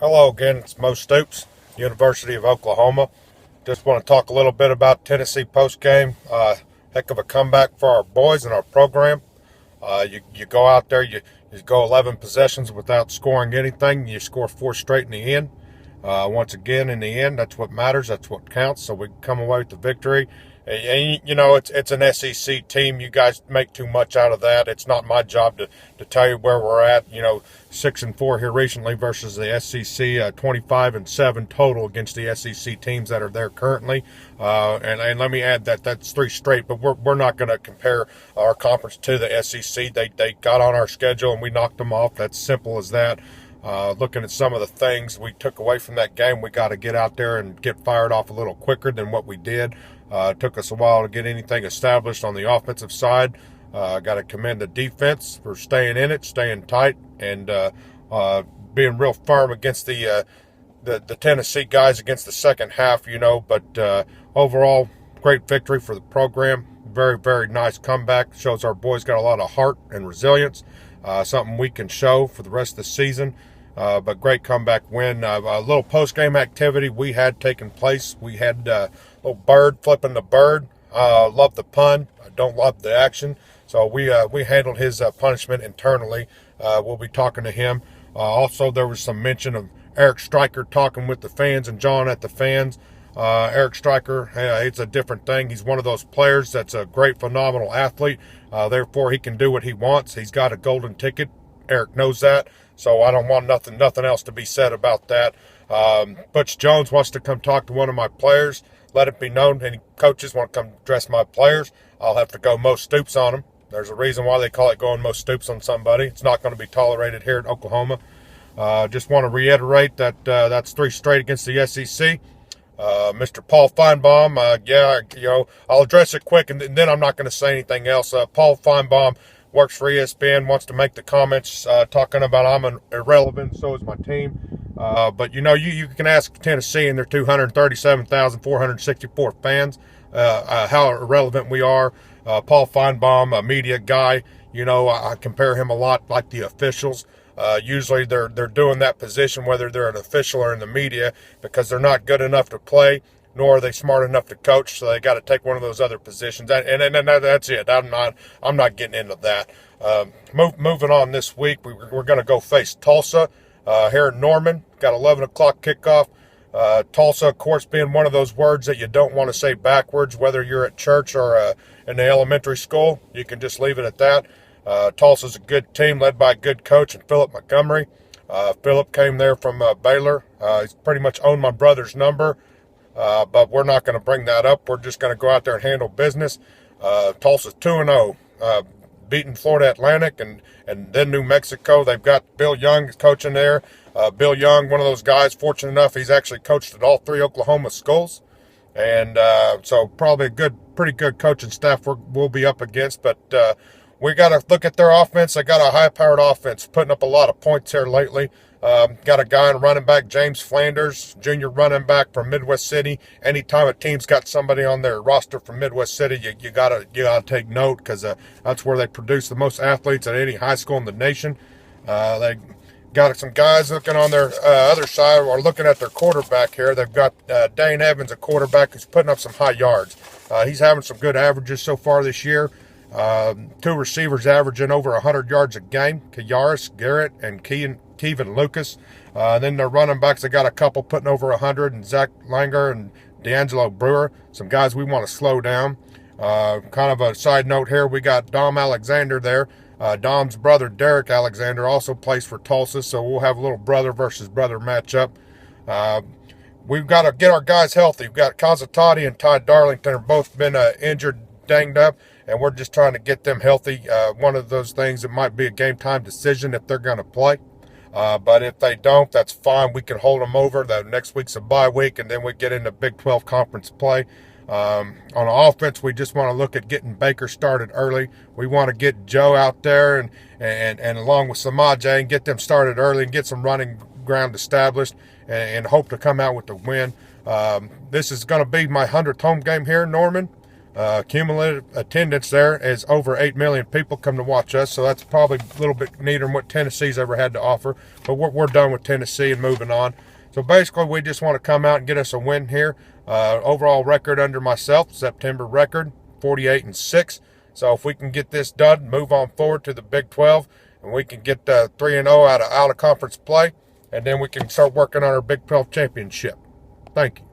Hello again, it's Mo Stoops, University of Oklahoma. Just want to talk a little bit about Tennessee postgame. Heck of a comeback for our boys and our program. You go out there, you go 11 possessions without scoring anything. You score four straight in the end. Once again, in the end, that's what matters. That's what counts. So we come away with the victory. And, you know, it's an SEC team. You guys make too much out of that. It's not my job to tell you where we're at. You know, 6-4 here recently versus the SEC, 25-7 total against the SEC teams that are there currently. And let me add that that's three straight. But we're not going to compare our conference to the SEC. They got on our schedule and we knocked them off. That's simple as that. Looking at some of the things we took away from that game, we got to get out there and get fired off a little quicker than what we did. It took us a while to get anything established on the offensive side. Got to commend the defense for staying in it, staying tight, and being real firm against the Tennessee guys against the second half, you know. But overall, great victory for the program. Very, very nice comeback. Shows our boys got a lot of heart and resilience. Something we can show for the rest of the season. But great comeback win. A little post-game activity we had taken place. We had a little bird flipping the bird. Love the pun. I don't love the action. So we handled his punishment internally. We'll be talking to him. Also, there was some mention of Eric Stryker talking with the fans and John at the fans. Eric Stryker, it's a different thing. He's one of those players that's a great, phenomenal athlete. Therefore, he can do what he wants. He's got a golden ticket. Eric knows that. So I don't want nothing else to be said about that. Butch Jones wants to come talk to one of my players. Let it be known any coaches want to come dress my players, I'll have to go Mo Stoops on them. There's a reason why they call it going Mo Stoops on somebody. It's not going to be tolerated here in Oklahoma. Just want to reiterate that that's three straight against the SEC. Mr. Paul Feinbaum, I'll address it quick, and then I'm not going to say anything else. Paul Feinbaum works for ESPN, wants to make the comments talking about I'm irrelevant, so is my team. But, you can ask Tennessee and their 237,464 fans how irrelevant we are. Paul Feinbaum, a media guy, I compare him a lot like the officials. Usually they're doing that position, whether they're an official or in the media, because they're not good enough to play, nor are they smart enough to coach. So they got to take one of those other positions. And that's it. I'm not getting into that. Moving on this week, we're going to go face Tulsa here in Norman. Got 11 o'clock kickoff. Tulsa, of course, being one of those words that you don't want to say backwards, whether you're at church or in the elementary school. You can just leave it at that. Tulsa's a good team led by a good coach and Philip Montgomery. Philip came there from Baylor. He's pretty much owned my brother's number, but we're not going to bring that up. We're just going to go out there and handle business. Tulsa's 2-0, beating Florida Atlantic and then New Mexico. They've got Bill Young coaching there. Bill Young, one of those guys, fortunate enough, he's actually coached at all three Oklahoma schools. And so probably a pretty good coaching staff we'll be up against, but we got to look at their offense. They got a high-powered offense, putting up a lot of points here lately. Got a guy in running back, James Flanders, junior running back from Midwest City. Anytime a team's got somebody on their roster from Midwest City, you gotta take note, because that's where they produce the most athletes at any high school in the nation. They got some guys looking on their other side, or looking at their quarterback here. They've got Dane Evans, a quarterback who's putting up some high yards. He's having some good averages so far this year. Two receivers averaging over 100 yards a game, Kayaris Garrett and Kevin Lucas. Then their running backs, they got a couple putting over 100, and Zach Langer and D'Angelo Brewer, some guys we want to slow down. Kind of a side note here, we got Dom Alexander there. Dom's brother, Derek Alexander, also plays for Tulsa, so we'll have a little brother versus brother matchup. We've got to get our guys healthy. We've got Kazatati and Ty Darlington have both been injured, danged up, and we're just trying to get them healthy. One of those things, it might be a game time decision if they're going to play. But if they don't, that's fine. We can hold them over. The next week's a bye week, and then we get into Big 12 conference play. On offense, we just want to look at getting Baker started early. We want to get Joe out there and along with Samaje and get them started early and get some running ground established and hope to come out with the win. This is going to be my 100th home game here in Norman. Cumulative attendance there is over 8 million people come to watch us, so that's probably a little bit neater than what Tennessee's ever had to offer. But we're done with Tennessee and moving on. So basically, we just want to come out and get us a win here. Overall record under myself, September record, 48-6. So if we can get this done, move on forward to the Big 12, and we can get 3-0 out of conference play, and then we can start working on our Big 12 championship. Thank you.